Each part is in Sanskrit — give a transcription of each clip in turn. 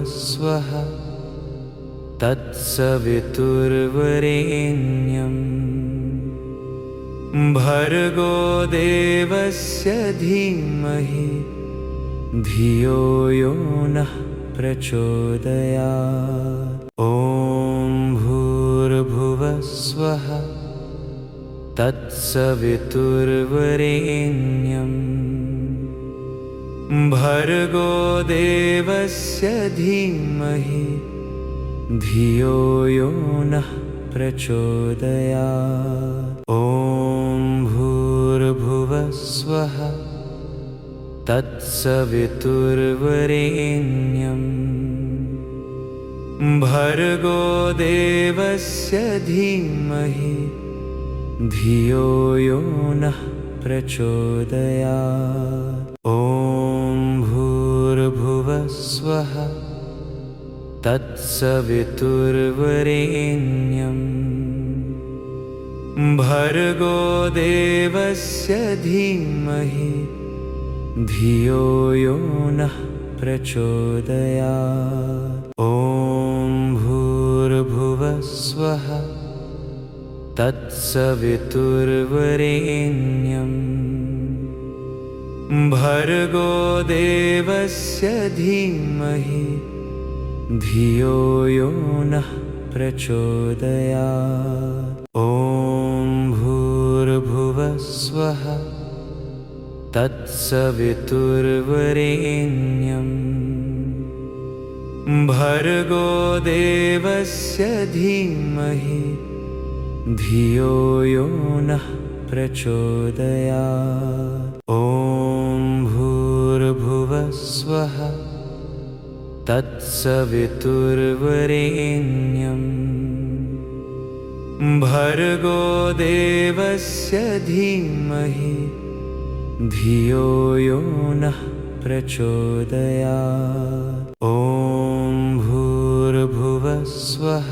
भूर्भुवस्वः तत्सवितुर्वरेण्यम् भर्गो देवस्य धीमहि धियो यो नः प्रचोदयात्। ॐ भूर्भुवस्वः तत्सवितुर्वरेण्यम् भर्गो देवस्य धीमहि धियो यो नः प्रचोदयात्। ॐ भूर्भुवस्वः तत्सवितुर्वरेण्यम् भर्गो देवस्य धीमहि धियो यो नः प्रचोदयात्। ॐ भूर्भुवस्वः तत्सवितुर्वरेण्यम् भर्गो देवस्य धीमहि धियो यो नः प्रचोदयात्। ॐ भूर्भुवस्वः तत्सवितुर्वरेण्यम् भर्गो देवस्य धीमहि धियो यो नः प्रचोदयात्। ॐ भूर्भुवस्वः तत्सवितुर्वरेण्यम् भर्गो देवस्य धीमहि धियो यो नः प्रचोदयात्। ॐ भूर्भुवस्वः तत्सवितुर्वरेण्यम् भर्गो देवस्य धीमहि धियो यो नः प्रचोदयात्। ॐ भूर्भुवस्वः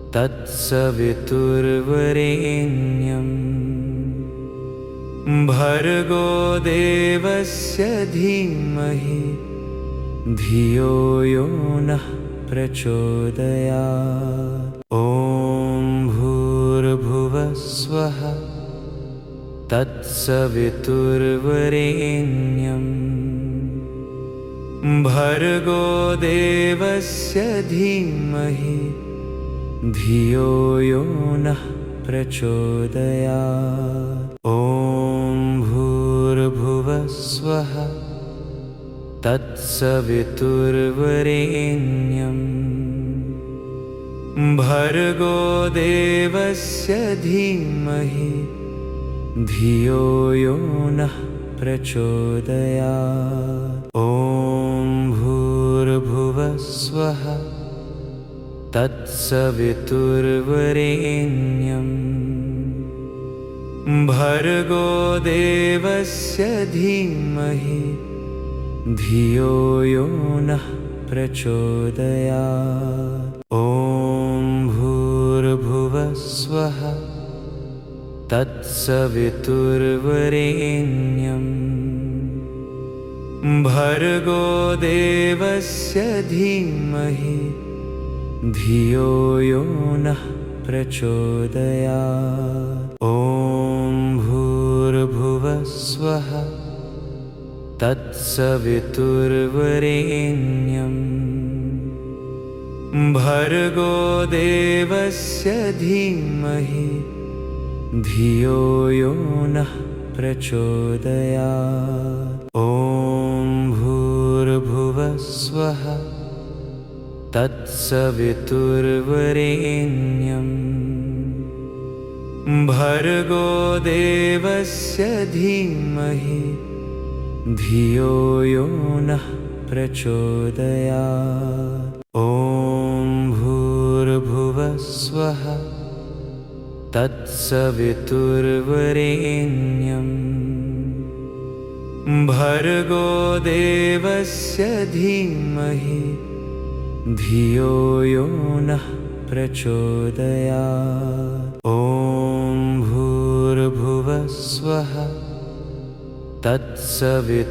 तत्सवितुर्वरेण्यम् भर्गो देवस्य धीमहि धियो यो नः प्रचोदयात्। ॐ भूर्भुवस्वः तत्सवितुर्वरेण्यम् भर्गो देवस्य धीमहि धियो यो नः प्रचोदयात्। ॐ भूर्भुवस्वः तत्सवितुर्वरेण्यम् भर्गो देवस्य धीमहि धियो यो नः प्रचोदयात्। ॐ भूर्भुवस्वः तत्सवितुर्वरेण्यम् भर्गो देवस्य धीमहि धियो यो नः प्रचोदयात्। ॐ भूर्भुवस्वः तत्सवितुर्वरेण्यम् भर्गो देवस्य धीमहि धियो यो नः प्रचोदयात्। ॐ भूर्भुवस्वः तत्सवितुर्वरेण्यम् भर्गो देवस्य धीमहि धियो यो नः प्रचोदयात्। ॐ भूर्भुवस्वः तत्सवितुर्वरेण्यम् भर्गो देवस्य धीमहि धियो यो नः प्रचोदयात्। ॐ भूर्भुवस्वः तत्सवितुर्वरेण्यम् भर्गो देवस्य धीमहि धियो यो नः प्रचोदयात्। ॐ भूर्भुवस्वः तत्सवितुर्वरेण्यम्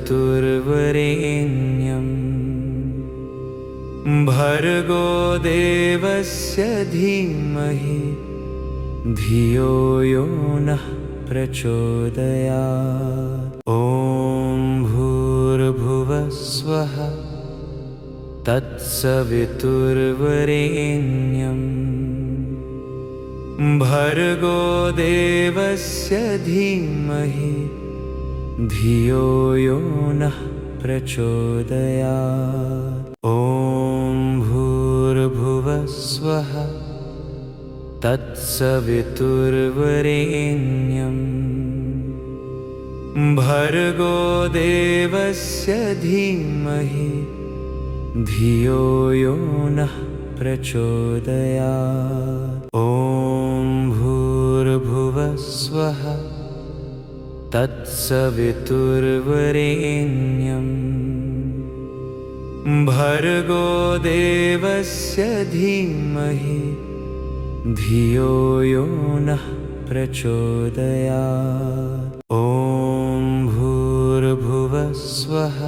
भर्गो देवस्य धीमहि धियो यो नः प्रचोदयात्। ॐ भूर्भुवः स्वः तत्सवितुर्वरेण्यम् भर्गो देवस्य धीमहि धियो यो नः प्रचोदयात्। ॐ भूर्भुवः स्वः तत्सवितुर्वरेण्यम् भर्गो देवस्य धीमहि धियो यो नः प्रचोदयात्। ॐ भूर्भुवः स्वः तत्सवितुर्वरेण्यम् भर्गो देवस्य धीमहि धियो यो नः प्रचोदयात्। ॐ भूर्भुवः स्वः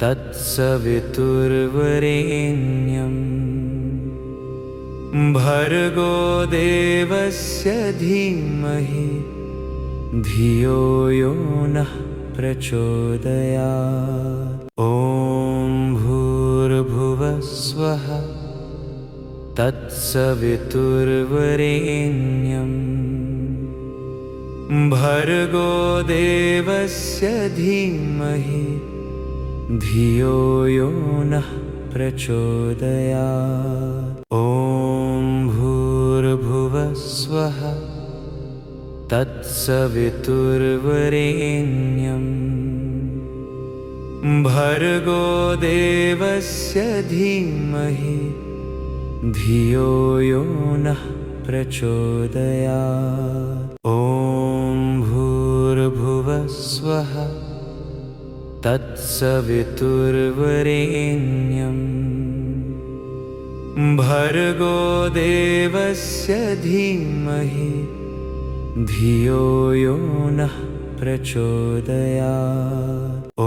तत्सवितुर्वरेण्यम् भर्गो देवस्य धीमहि धियो यो नः प्रचोदयात्। ॐ भूर्भुवः स्वः तत्सवितुर्वरेण्यम् भर्गो देवस्य धीमहि धियो यो नः प्रचोदयात्। ॐ भूर्भुवः स्वः तत्सवितुर्वरेण्यम् भर्गो देवस्य धीमहि धियो यो नः प्रचोदयात्। ॐ भूर्भुवः स्वः तत्सवितुर्वरेण्यम् भर्गो देवस्य धीमहि धियो यो नः प्रचोदयात्। ॐ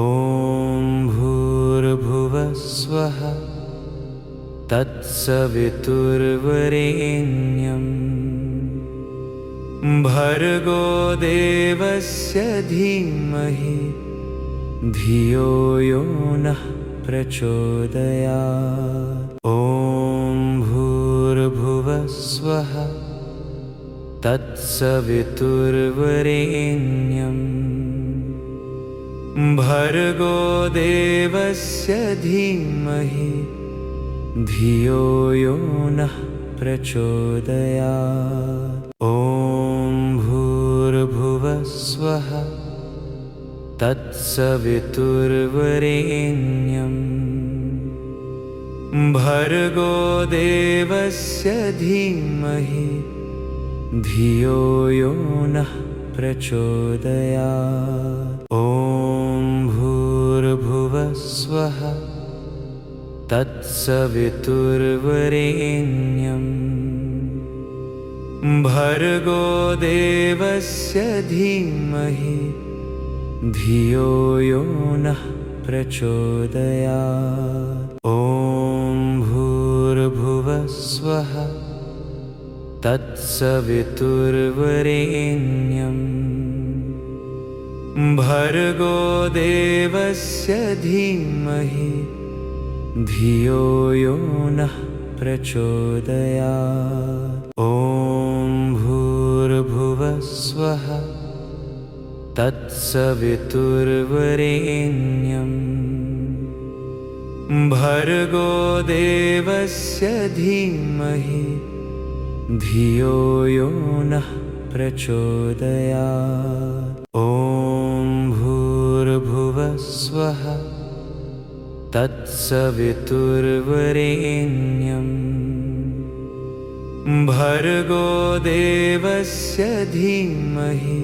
भूर्भुवः स्वः तत्सवितुर्वरेण्यम् भर्गो देवस्य धीमहि धियो यो नः प्रचोदयात्। ॐ भूर्भुवः स्वः तत्सवितुर्वरेण्यम् भर्गो देवस्य धीमहि धियो यो नः प्रचोदयात्। ॐ भूर्भुवः स्वः तत्सवितुर्वरेण्यम् भर्गो देवस्य धीमहि धियो यो नः प्रचोदयात्। ॐ भूर्भुवः स्वः तत्सवितुर्वरेण्यम् भर्गो देवस्य धीमहि धियो यो नः प्रचोदयात्। ॐ भूर्भुवः स्वः तत्सवितुर्वरेण्यम् भर्गो देवस्य धीमहि धियो यो नः प्रचोदयात्। ॐ भूर्भुवः स्वः तत्सवितुर्वरेण्यम् भर्गो देवस्य धीमहि धियो यो नः प्रचोदयात्। ॐ भूर्भुवः स्वः तत्सवितुर्वरेण्यम् भर्गो देवस्य धीमहि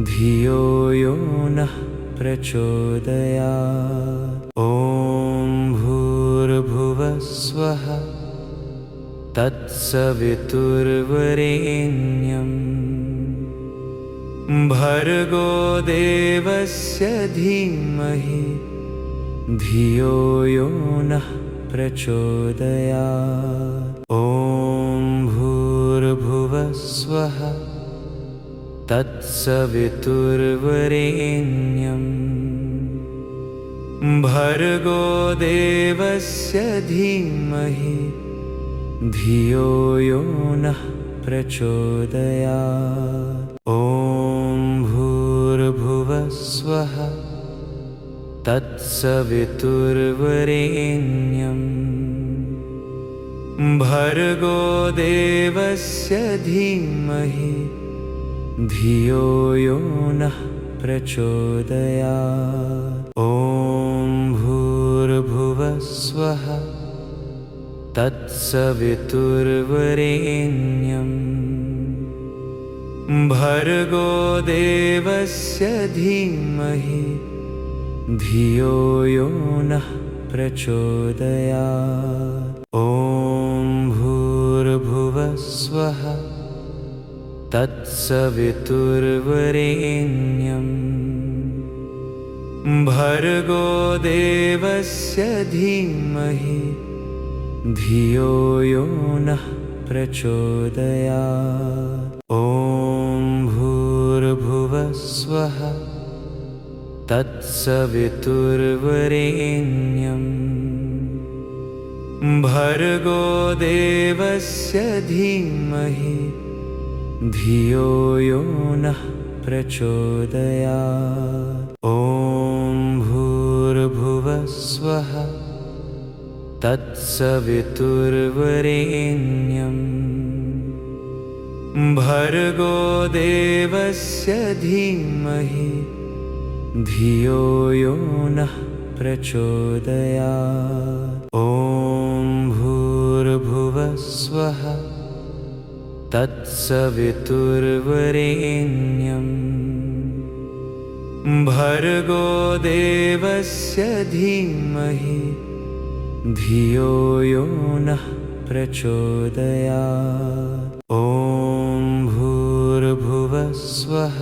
धियो यो नः प्रचोदयात्। ॐ भूर्भुवः स्वः तत्सवितुर्वरेण्यम् भर्गो देवस्य धीमहि धियो यो नः प्रचोदयात्। ॐ भूर्भुवः स्वः तत्सवितुर्वरेण्यं भर्गो देवस्य धीमहि धियो यो नः प्रचोदयात्। ॐ भूर्भुवः स्वः तत्सवितुर्वरेण्यं भर्गो देवस्य धीमहि धियो यो नः प्रचोदयात्। ॐ भूर्भुवः स्वः तत्सवितुर्वरेण्यं भर्गो देवस्य धीमहि धियो यो नः प्रचोदयात्। ॐ भूर्भुवः स्वः तत्सवितुर्वरेण्यं भर्गो देवस्य धीमहि धियो यो नः प्रचोदयात्। ॐ भूर्भुवः स्वः तत्सवितुर्वरेण्यं भर्गो देवस्य धीमहि धियो यो नः प्रचोदयात्। ॐ भूर्भुवः स्वः तत्सवितुर्वरेण्यं भर्गो देवस्य धीमहि धियो यो नः प्रचोदयात्। ॐ भूर्भुवः स्वः तत्सवितुर्वरेण्यं भर्गो देवस्य धीमहि धियो यो नः प्रचोदयात्। ॐ भूर्भुवः स्वः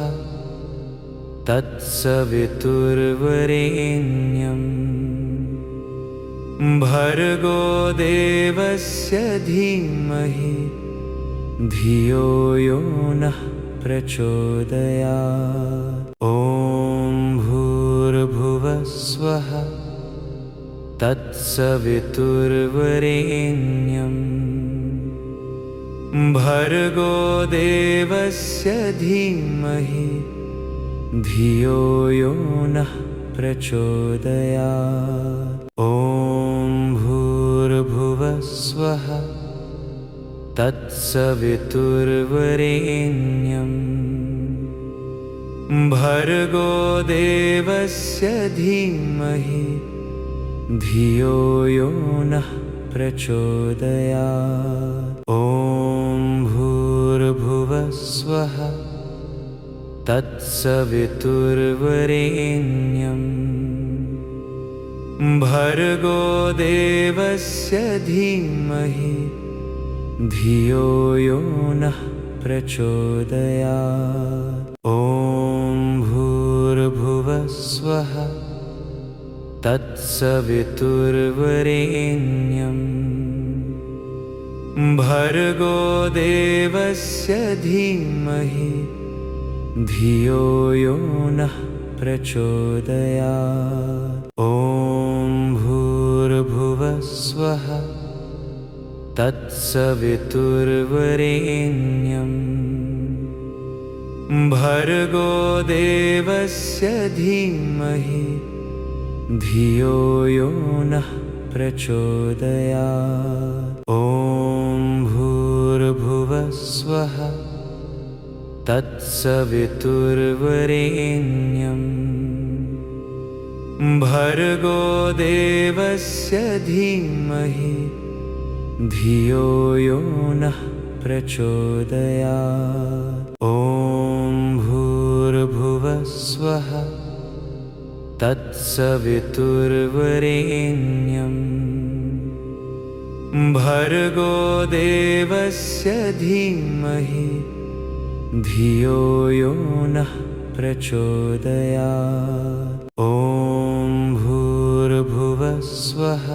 तत्सवितुर्वरेण्यं भर्गो देवस्य धीमहि धियो यो नः प्रचोदयात्। ॐ भूर्भुवः स्वः तत्सवितुर्वरेण्यं भर्गो देवस्य धीमहि धियो यो नः प्रचोदयात्। ॐ भूर्भुवः स्वः तत्सवितुर्वरेण्यं भर्गो देवस्य धीमहि धियो यो नः प्रचोदयात्। ॐ भूर्भुवः स्वः तत्सवितुर्वरेण्यं भर्गो देवस्य धीमहि धियो यो नः प्रचोदयात्। ॐ भूर्भुवः स्वः तत्सवितुर्वरेण्यं भर्गो देवस्य धीमहि धियो यो नः प्रचोदयात्। ॐ भूर्भुवः स्वः तत्सवितुर्वरेण्यं भर्गो देवस्य धीमहि धियो यो नः प्रचोदयात्। ॐ भूर्भुवः स्वः तत्सवितुर्वरेण्यं भर्गो देवस्य धीमहि धियो यो नः प्रचोदयात्। ॐ भूर्भुवः स्वः तत्सवितुर्वरेण्यं भर्गो देवस्य धीमहि धियो यो नः प्रचोदयात्। ॐ भूर्भुवः स्वः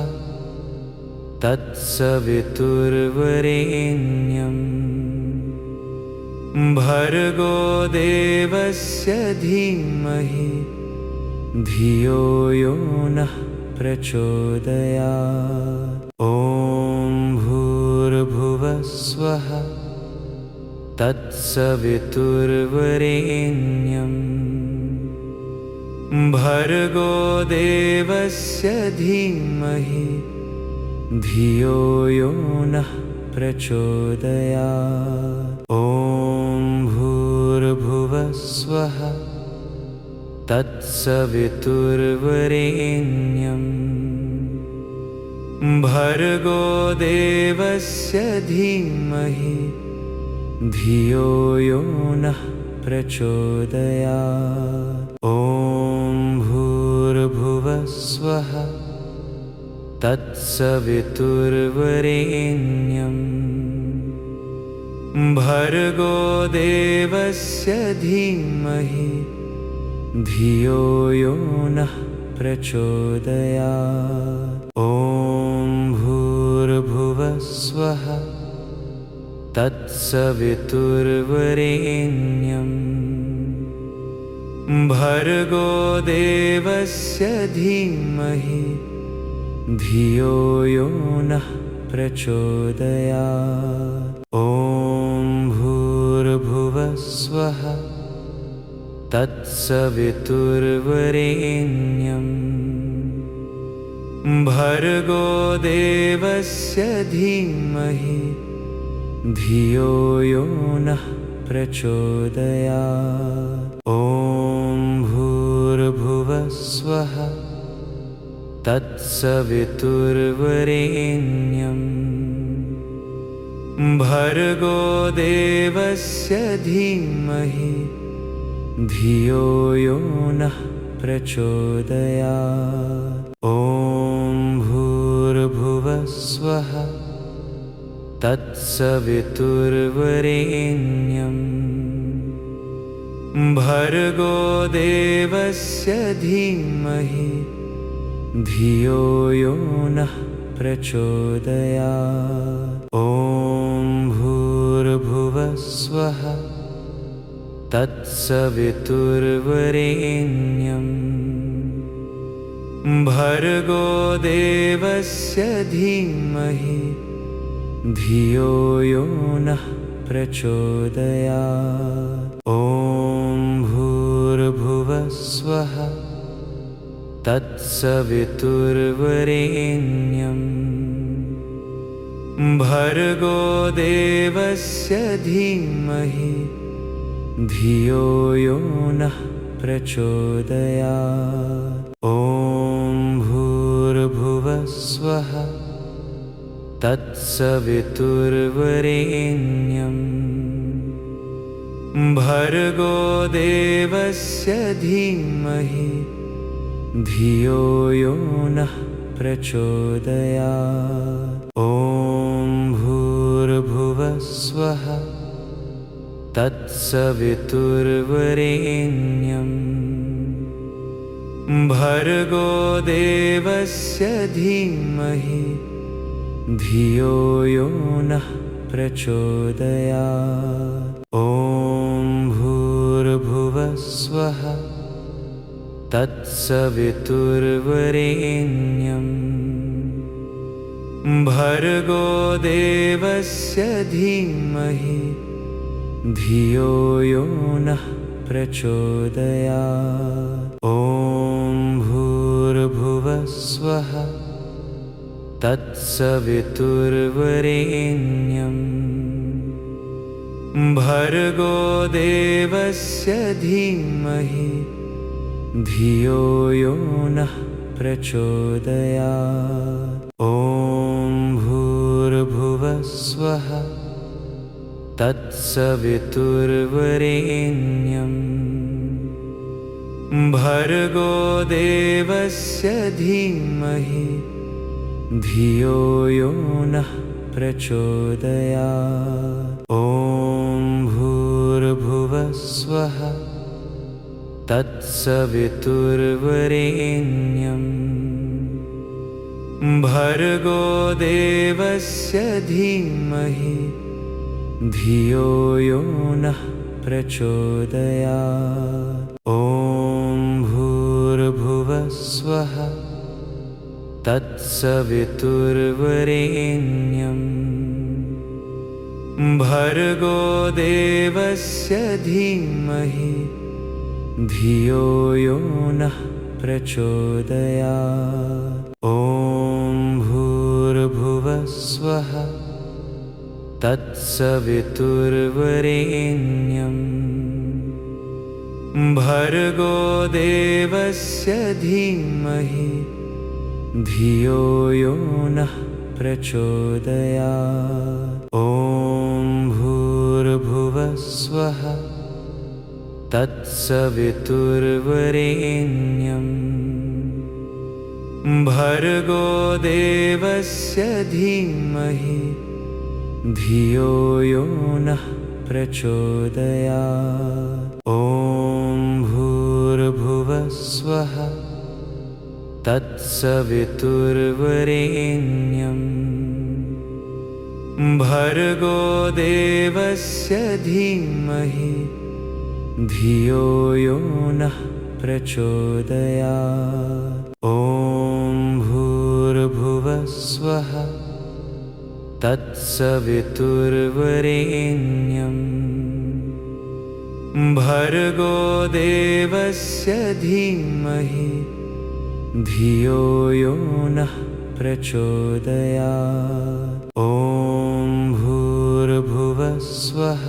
तत्सवितुर्वरेण्यं भर्गो देवस्य धीमहि धियो यो नः प्रचोदयात्। ॐ भूर्भुवः स्वः तत्सवितुर्वरेण्यं भर्गो देवस्य धीमहि धियो यो नः प्रचोदयात्। ॐ भूर्भुवः स्वः तत्सवितुर्वरेण्यं भर्गो देवस्य धीमहि धियो यो नः प्रचोदयात्। ॐ भूर्भुवः स्वः तत्सवितुर्वरेण्यं भर्गो देवस्य धीमहि धियो यो नः प्रचोदयात्। ॐ भूर्भुवः स्वः तत्सवितुर्वरेण्यं भर्गो देवस्य धीमहि धियो यो नः प्रचोदयात्। ॐ भूर्भुवः स्वः तत्सवितुर्वरेण्यं भर्गो देवस्य धीमहि धियो यो नः प्रचोदयात्। ॐ भूर्भुवः स्वः तत्सवितुर्वरेण्यं भर्गो देवस्य धीमहि धियो यो नः प्रचोदयात्। ॐ भूर्भुवः स्वः तत्सवितुर्वरेण्यं भर्गो देवस्य धीमहि धियो यो नः प्रचोदयात्। ॐ भूर्भुवः स्वः तत्सवितुर्वरेण्यं भर्गो देवस्य धीमहि धियो यो नः प्रचोदयात्। ॐ भूर्भुवः स्वः तत्सवितुर्वरेण्यं भर्गो देवस्य धीमहि धियो यो नः प्रचोदयात्। ॐ भूर्भुवः स्वः तत्सवितुर्वरेण्यं भर्गो देवस्य धीमहि धियो यो नः प्रचोदयात्। ॐ भूर्भुवः स्वः तत्सवितुर्वरेण्यं भर्गो देवस्य धीमहि धियो यो नः प्रचोदयात्। ॐ भूर्भुवः स्वः तत्सवितुर्वरेण्यं भर्गो देवस्य धीमहि धियो यो नः प्रचोदयात्। ॐ भूर्भुवः स्वः तत्सवितुर्वरेण्यं भर्गो देवस्य धीमहि धियो यो नः प्रचोदयात्। ॐ भूर्भुवः स्वः तत्सवितुर्वरेण्यं भर्गो देवस्य धीमहि धियो यो नः प्रचोदयात्। ॐ भूर्भुवः स्वः तत्सवितुर्वरेण्यं भर्गो देवस्य धीमहि धियो यो नः प्रचोदयात्। ॐ भूर्भुवः स्वः तत्सवितुर्वरेण्यं भर्गो देवस्य धीमहि धियो यो नः प्रचोदयात्। ॐ भूर्भुवः स्वः तत्सवितुर्वरेण्यं भर्गो देवस्य धीमहि धियो यो नः प्रचोदयात्। ॐ भूर्भुवः स्वः तत्सवितुर्वरेण्यं भर्गो देवस्य धीमहि धियो यो नः प्रचोदयात्। ॐ भूर्भुवः स्वः तत्सवितुर्वरेण्यं भर्गो देवस्य धीमहि धियो यो नः प्रचोदयात्। ॐ भूर्भुवः स्वः तत्सवितुर्वरेण्यं भर्गो देवस्य धीमहि धियो यो नः प्रचोदयात्। ॐ भूर्भुवः स्वः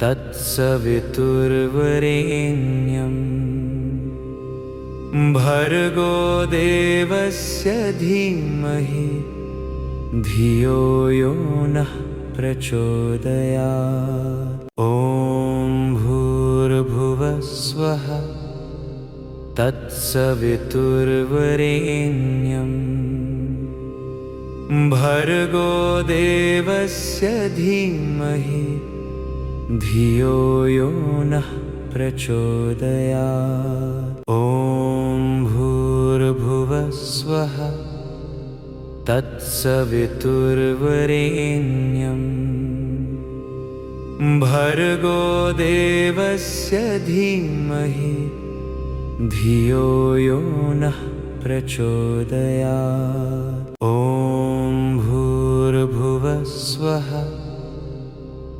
तत्सवितुर्वरेण्यं भर्गो देवस्य धीमहि धियो यो नः प्रचोदयात्। ॐ भूर्भुवः स्वः तत्सवितुर्वरेण्यं भर्गो देवस्य धीमहि धियो यो नः प्रचोदयात्। ॐ भूर्भुवः स्वः तत्सवितुर्वरेण्यं भर्गो देवस्य धीमहि धियो यो नः प्रचोदयात्। ॐ भूर्भुवः स्वः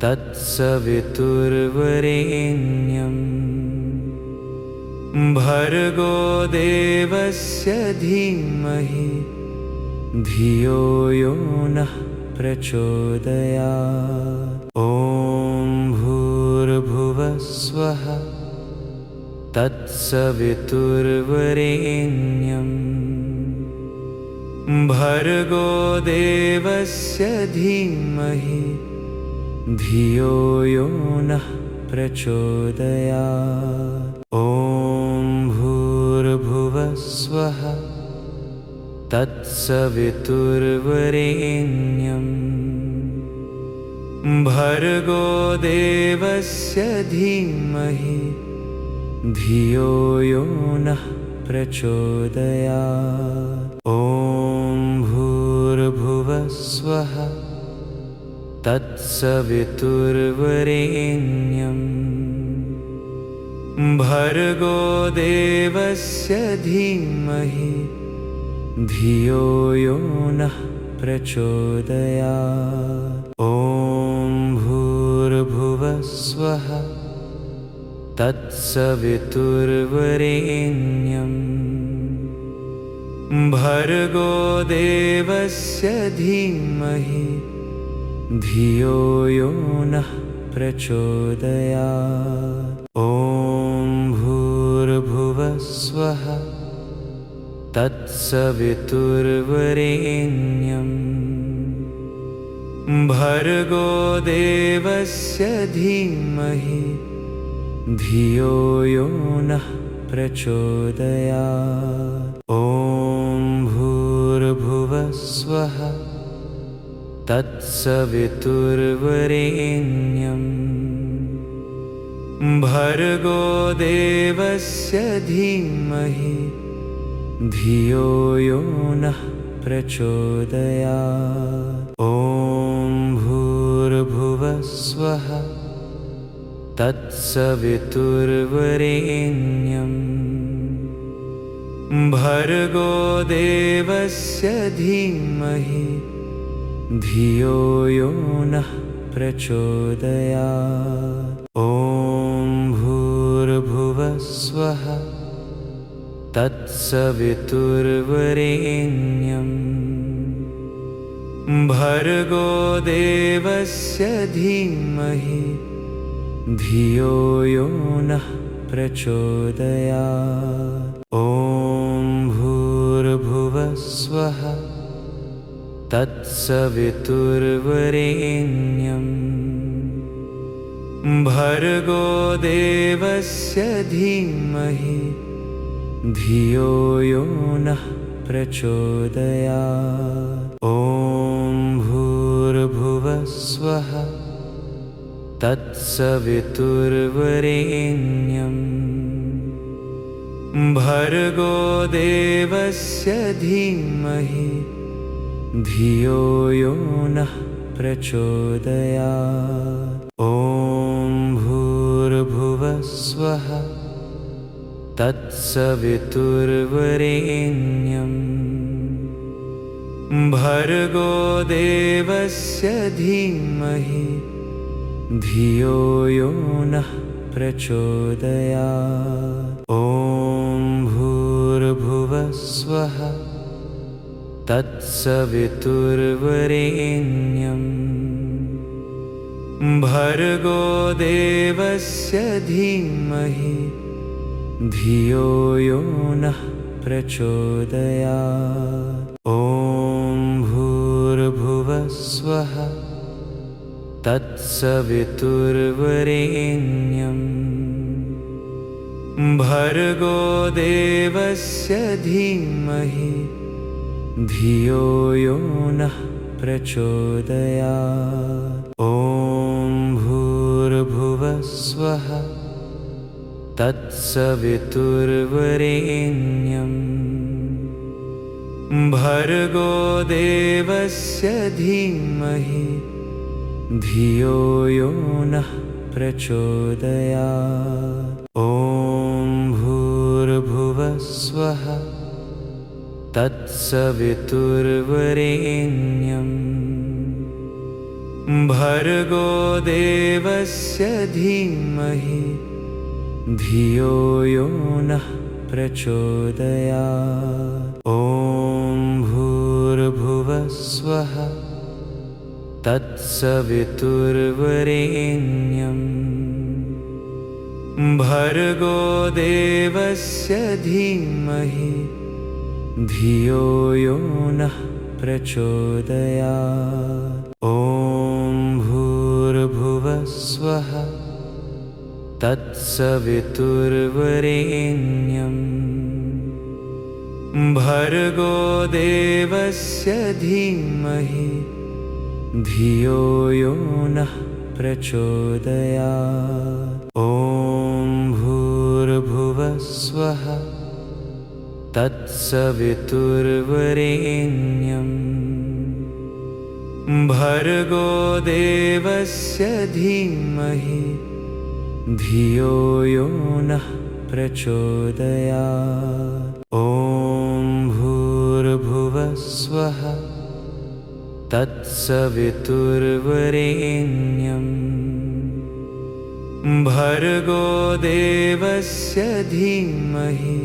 तत्सवितुर्वरेण्यं भर्गो देवस्य धीमहि धियो यो नः प्रचोदयात्। ॐ भूर्भुवः स्वः तत्सवितुर्वरेण्यं भर्गो देवस्य धीमहि धियो यो नः प्रचोदयात्। ॐ भूर्भुवः स्वः तत्सवितुर्वरेण्यं भर्गो देवस्य धीमहि धियो यो नः प्रचोदयात्। ॐ भूर्भुवः स्वः तत्सवितुर्वरेण्यं भर्गो देवस्य धीमहि धियो यो नः प्रचोदयात्। ॐ भूर्भुवः स्वः तत्सवितुर्वरेण्यं भर्गो देवस्य धीमहि धियो यो नः प्रचोदयात्। ॐ भूर्भुवः स्वः तत्सवितुर्वरेण्यं भर्गो देवस्य धीमहि धियो यो नः प्रचोदयात्। ॐ भूर्भुवः स्वः तत्सवितुर्वरेण्यं भर्गो देवस्य धीमहि धियो यो नः प्रचोदयात्। ॐ भूर्भुवः स्वः तत्सवितुर्वरेण्यं भर्गो देवस्य धीमहि धियो यो नः प्रचोदयात्। ॐ भूर्भुवः स्वः तत्सवितुर्वरेण्यं भर्गो देवस्य धीमहि धियो यो नः प्रचोदयात्। ॐ भूर्भुवः स्वः तत्सवितुर्वरेण्यं भर्गो देवस्य धीमहि धियो यो नः प्रचोदयात्। ॐ भूर्भुवः स्वः तत्सवितुर्वरेण्यं भर्गो देवस्य धीमहि धियो यो नः प्रचोदयात्। ॐ भूर्भुवः स्वः तत्सवितुर्वरेण्यं भर्गो देवस्य धीमहि धियो यो नः प्रचोदयात्। ॐ भूर्भुवः स्वः तत्सवितुर्वरेण्यं भर्गो देवस्य धीमहि धियो यो नः प्रचोदयात्। ॐ भूर्भुवः स्वः तत्सवितुर्वरेण्यं भर्गो देवस्य धीमहि धियो यो नः प्रचोदयात्। ॐ भूर्भुवः स्वः तत्सवितुर्वरेण्यं भर्गो देवस्य धीमहि धियो यो नः प्रचोदयात्। ॐ भूर्भुवः स्वः तत्सवितुर्वरेण्यं भर्गो देवस्य धीमहि धियो यो नः प्रचोदयात्। ॐ भूर्भुवः स्वः तत्सवितुर्वरेण्यं भर्गो देवस्य धीमहि धियो यो नः प्रचोदयात्। ॐ भूर्भुवः स्वः तत्सवितुर्वरेण्यं भर्गो देवस्य धीमहि धियो यो नः प्रचोदयात्। ॐ भूर्भुवः स्वः तत्सवितुर्वरेण्यं भर्गो देवस्य धीमहि धियो यो नः प्रचोदयात्। ॐ भूर्भुवः स्वः तत्सवितुर्वरेण्यं भर्गो देवस्य धीमहि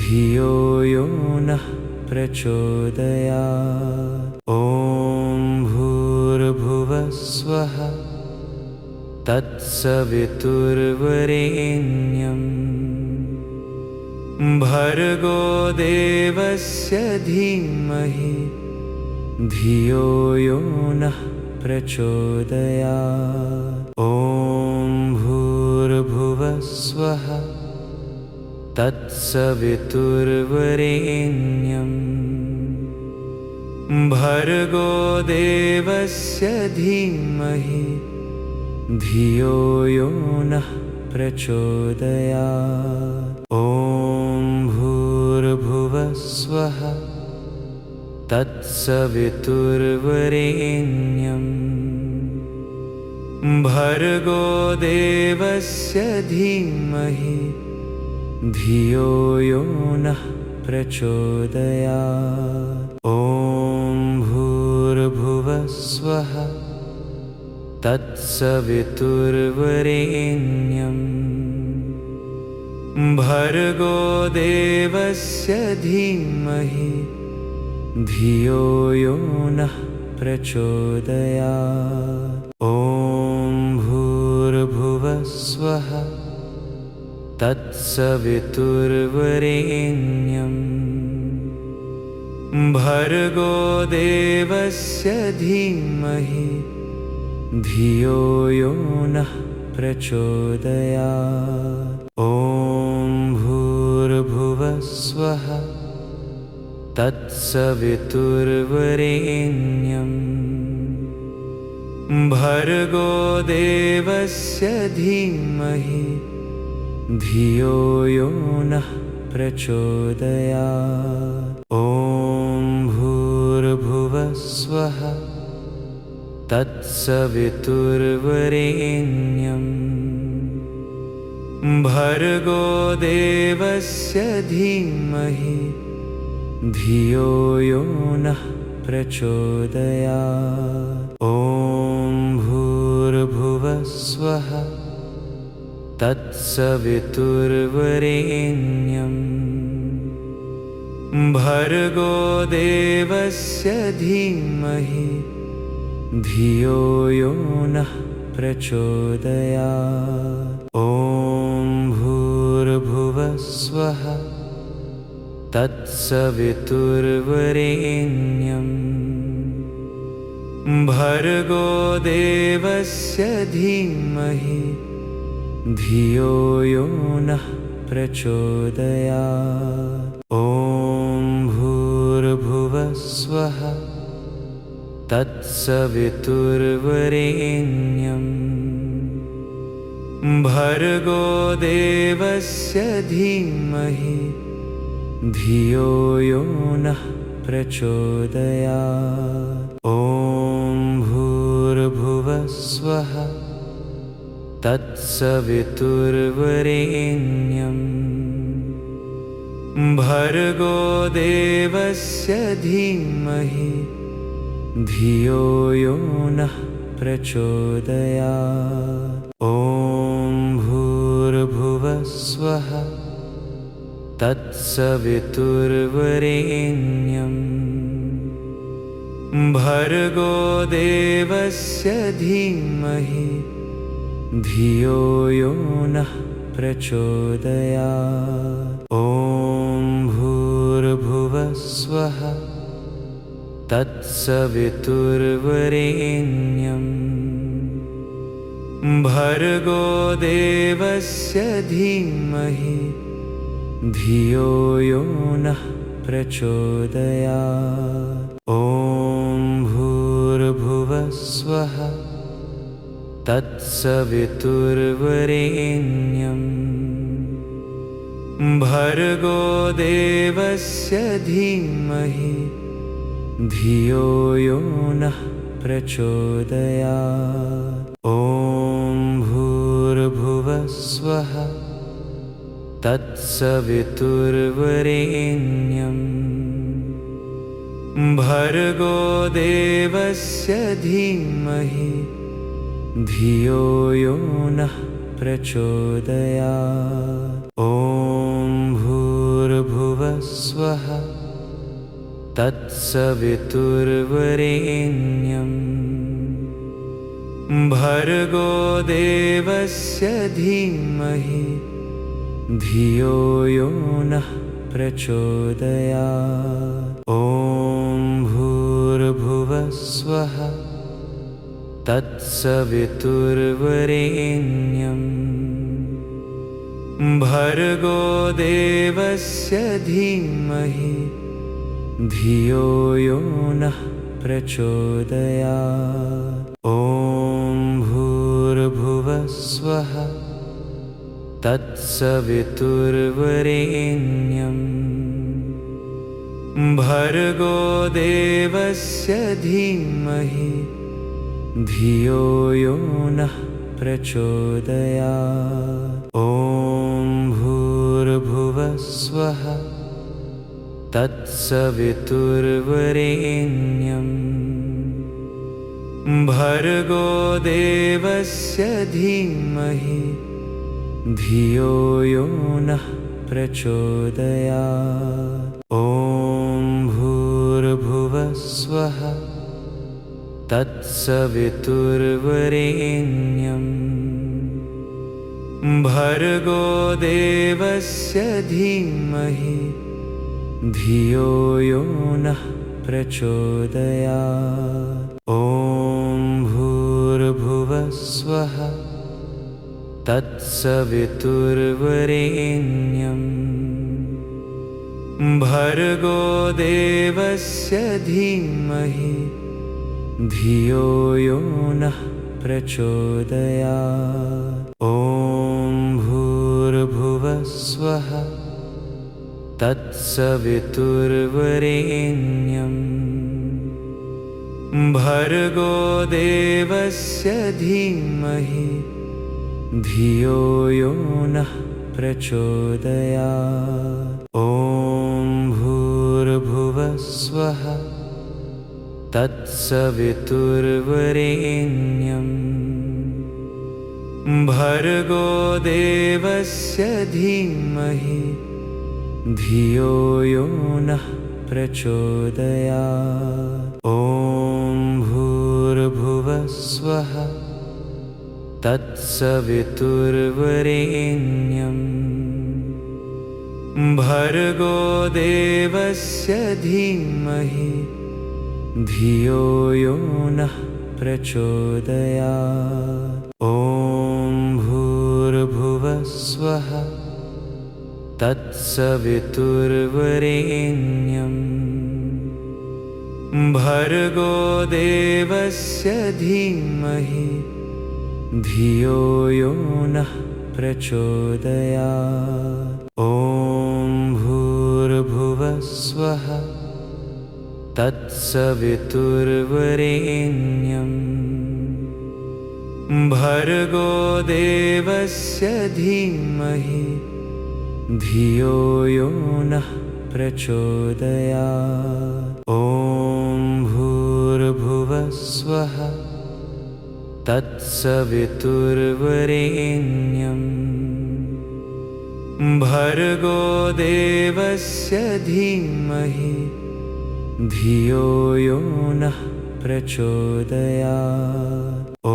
धियो यो नः प्रचोदयात्। ॐ भूर्भुवः स्वः तत्सवितुर्वरेण्यं भर्गो देवस्य धीमहि धियो यो नः प्रचोदयात्। ॐ भूर्भुवः स्वः तत्सवितुर्वरेण्यं भर्गो देवस्य धीमहि धियो यो नः प्रचोदयात्। ॐ भूर्भुवः भूर्भुवस्वः तत्सवितुर्वरेण्यं भर्गो देवस्य धीमहि धियो यो नः प्रचोदयात्। ॐ भूर्भुवस्वः तत्सवितुर्वरेण्यं भर्गो देवस्य धीमहि धियो यो नः प्रचोदयात्। ॐ भूर्भुवस्वः तत्सवितुर्वरेण्यं भर्गो देवस्य धीमहि धियो यो नः प्रचोदयात्। ॐ भूर्भुवस्वः तत्सवितुर्वरेण्यं भर्गो देवस्य धीमहि धियो यो नः प्रचोदयात्। ॐ भूर्भुवस्वः तत्सवितुर्वरेण्यं भर्गो देवस्य धीमहि धियो यो नः प्रचोदयात्। ॐ भूर्भुवस्वः तत्सवितुर्वरेण्यं भर्गो देवस्य धीमहि धियो यो नः प्रचोदयात्। ॐ भूर्भुवस्वः तत्सवितुर्वरेण्यं भर्गो देवस्य धीमहि धियो यो नः प्रचोदयात्। ॐ भूर्भुवस्वः तत्सवितुर्वरेण्यं भर्गो देवस्य धीमहि धियो यो नः प्रचोदयात्। ॐ भूर्भुवस्वः तत्सवितुर्वरेण्यं भर्गो देवस्य धीमहि धियो यो नः प्रचोदयात्। ॐ भूर्भुवस्वः तत्सवितुर्वरेण्यं भर्गो देवस्य धीमहि धियो यो नः प्रचोदयात्। ॐ भूर्भुवस्वः तत्सवितुर्वरेण्यं भर्गो देवस्य धीमहि धियो यो नः प्रचोदयात्। ॐ भूर्भुवस्वः तत्सवितुर्वरेण्यं भर्गो देवस्य धीमहि धियो यो नः प्रचोदयात्। ॐ भूर्भुवस्वः तत्सवितुर्वरेण्यं भर्गो देवस्य धीमहि धियो यो नः प्रचोदयात्। ॐ भूर्भुवस्वः तत्सवितुर्वरेण्यं भर्गो देवस्य धीमहि धियो यो नः प्रचोदयात्। ॐ भूर्भुवस्वः तत्सवितुर्वरेण्यं भर्गो देवस्य धीमहि धियो यो नः प्रचोदयात्। ॐ भूर्भुवस्वः तत्सवितुर्वरेण्यं भर्गो देवस्य धीमहि धियो यो नः प्रचोदयात्। ॐ भूर्भुवः स्वः तत्सवितुर्वरेण्यं भर्गो देवस्य धीमहि धियो यो नः प्रचोदयात्। ॐ भूर्भुवः स्वः तत्सवितुर्वरेण्यं भर्गो देवस्य धीमहि धियो यो नः प्रचोदयात्। ॐ भूर्भुवः स्वः तत्सवितुर्वरेण्यं भर्गो देवस्य धीमहि धियो यो नः प्रचोदयात्। ॐ भूर्भुवः स्वः तत्सवितुर्वरेण्यं भर्गो देवस्य धीमहि धियो यो नः प्रचोदयात्। ॐ भूर्भुवः स्वः तत्सवितुर्वरेण्यं भर्गो देवस्य धीमहि धियो यो नः प्रचोदयात्। ॐ भूर्भुवः स्वः तत्सवितुर्वरेण्यं भर्गो देवस्य धीमहि धियो यो नः प्रचोदयात्। ॐ भूर्भुवः स्वः तत्सवितुर्वरेण्यं भर्गो देवस्य धीमहि धियो यो नः प्रचोदयात्। ॐ भूर्भुवः स्वः तत्सवितुर्वरेण्यं भर्गो देवस्य धीमहि धियो यो नः प्रचोदयात्। ॐ भूर्भुवः स्वः तत्सवितुर्वरेण्यं भर्गो देवस्य धीमहि धियो यो नः प्रचोदयात्। ॐ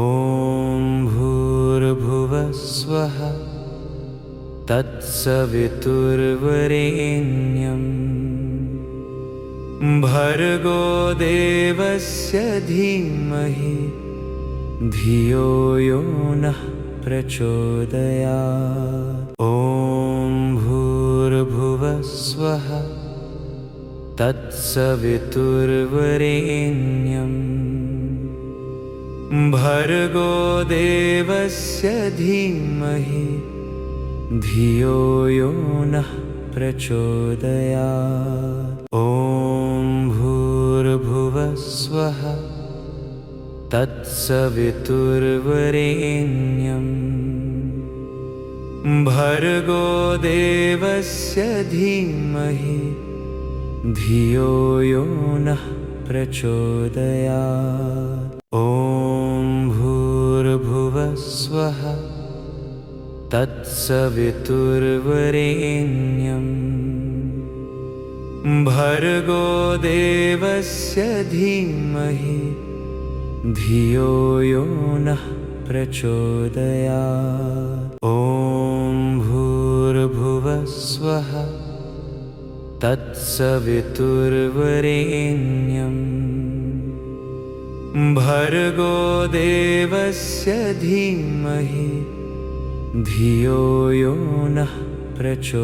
भूर्भुवः स्वः तत्सवितुर्वरेण्यं भर्गो देवस्य धीमहि धियो यो नः प्रचोदयात्। ॐ भूर्भुवः स्वः तत्सवितुर्वरेण्यं भर्गो देवस्य धीमहि धियो यो नः प्रचोदयात्। ॐ भूर्भुवः स्वः तत्सवितुर्वरेण्यं भर्गो देवस्य धीमहि धियो यो नः प्रचोदयात्। ॐ भूर्भुवः स्वः तत्सवितुर्वरेण्यं भर्गो देवस्य धीमहि धियो यो नः प्रचोदयात्। ॐ भूर्भुवः स्वः तत्सवितुर्वरेण्यं भर्गो देवस्य धीमहि धियो यो नः प्रचोदयात्।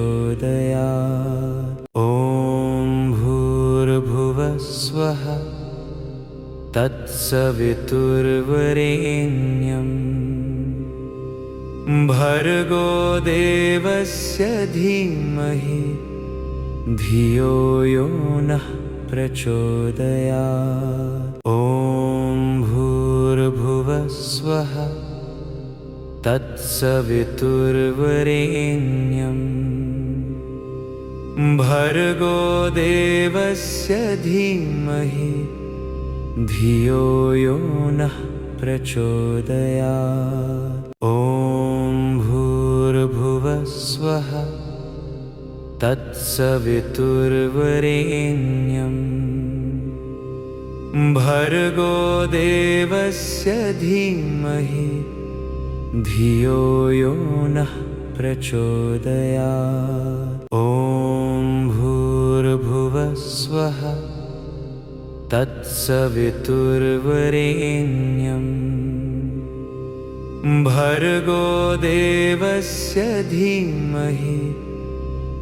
ॐ भूर्भुवः स्वः तत्सवितुर्वरेण्यं भर्गो देवस्य धीमहि धियो यो नः प्रचोदयात्। ॐ भूर्भुवः स्वः तत्सवितुर्वरेण्यं भर्गो देवस्य धीमहि धियो यो नः प्रचोदयात्। ॐ भूर्भुवः स्वः तत्सवितुर्वरेण्यं भर्गो देवस्य धीमहि धियो यो नः प्रचोदयात्। ॐ भूर्भुवः स्वः तत्सवितुर्वरेण्यं भर्गो देवस्य धीमहि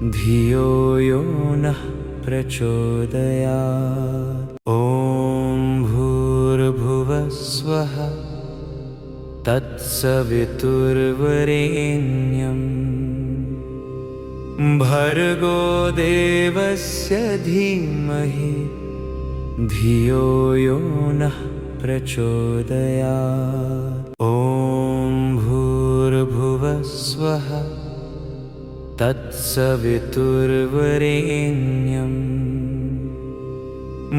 धियो यो नः प्रचोदयात्। ॐ भूर्भुवः स्वः तत्सवितुर्वरेण्यं भर्गो देवस्य धीमहि धियो यो नः प्रचोदयात्। ॐ भूर्भुवः स्वः तत्सवितुर्वरेण्यं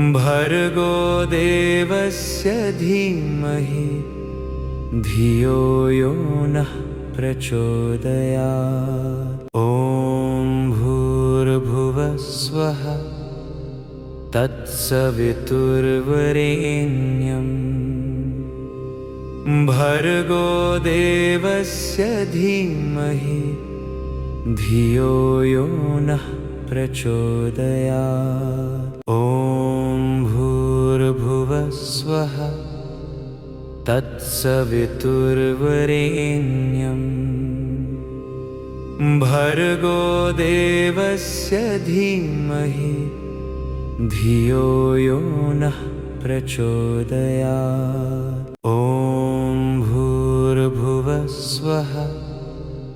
भर्गो देवस्य धीमहि धियो यो नः प्रचोदयात्। ॐ भूर्भुवः स्वः तत्सवितुर्वरेण्यं भर्गो देवस्य धीमहि धियो यो नः प्रचोदयात्। ॐ भूर्भुवः स्वः तत्सवितुर्वरेण्यं भर्गो देवस्य धीमहि धियो यो नः प्रचोदयात्। ॐ भूर्भुवः स्वः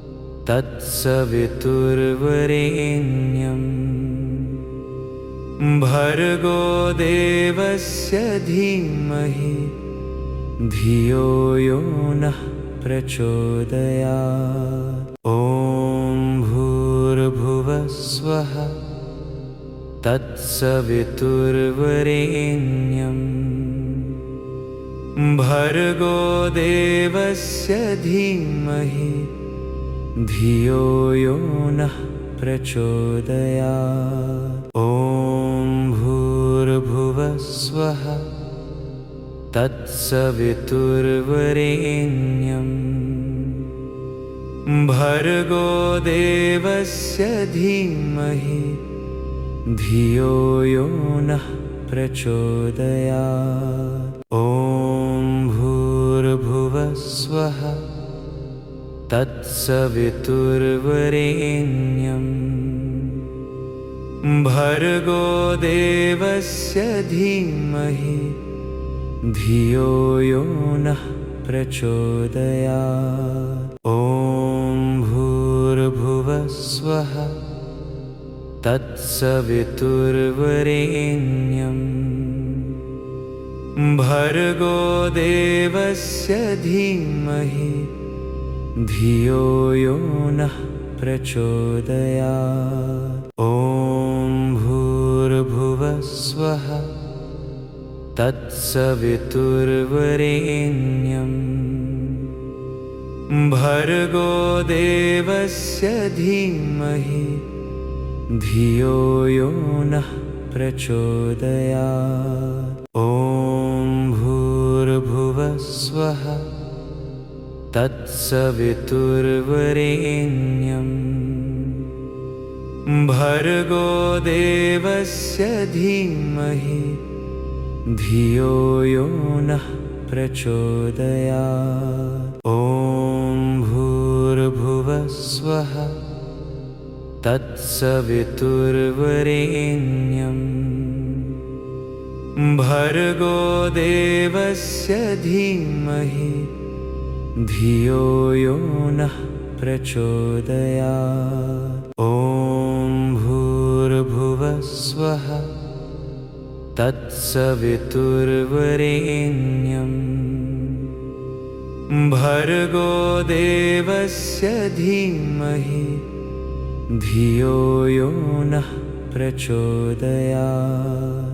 तत्सवितुर्वरेण्यं भर्गो देवस्य धीमहि धियो यो नः प्रचोदयात्। ॐ भूर्भुवः स्वः तत्सवितुर्वरेण्यं भर्गो देवस्य धीमहि धियो यो नः प्रचोदयात्। ॐ भूर्भुवः स्वः तत्सवितुर्वरेण्यं भर्गो देवस्य धीमहि धियो यो नः प्रचोदयात्। ॐ भूर्भुवः स्वः तत्सवितुर्वरेण्यं भर्गो देवस्य धीमहि धियो यो नः प्रचोदयात्। ॐ भूर्भुवः स्वः तत्सवितुर्वरेण्यं भर्गो देवस्य धीमहि धियो यो नः प्रचोदयात्। ॐ भूर्भुवः स्वः तत्सवितुर्वरेण्यं भर्गो देवस्य धीमहि धियो यो नः प्रचोदयात्। ॐ भूर्भुवः स्वः तत्सवितुर्वरेण्यं भर्गो देवस्य धीमहि धियो यो नः प्रचोदयात्। ॐ भूर्भुवः स्वः तत्सवितुर्वरेण्यं भर्गो देवस्य धीमहि धियो यो नः प्रचोदयात्। ॐ भूर्भुवः स्वः तत्सवितुर्वरेण्यम् भर्गो देवस्य धीमहि धियो यो नः प्रचोदयात्।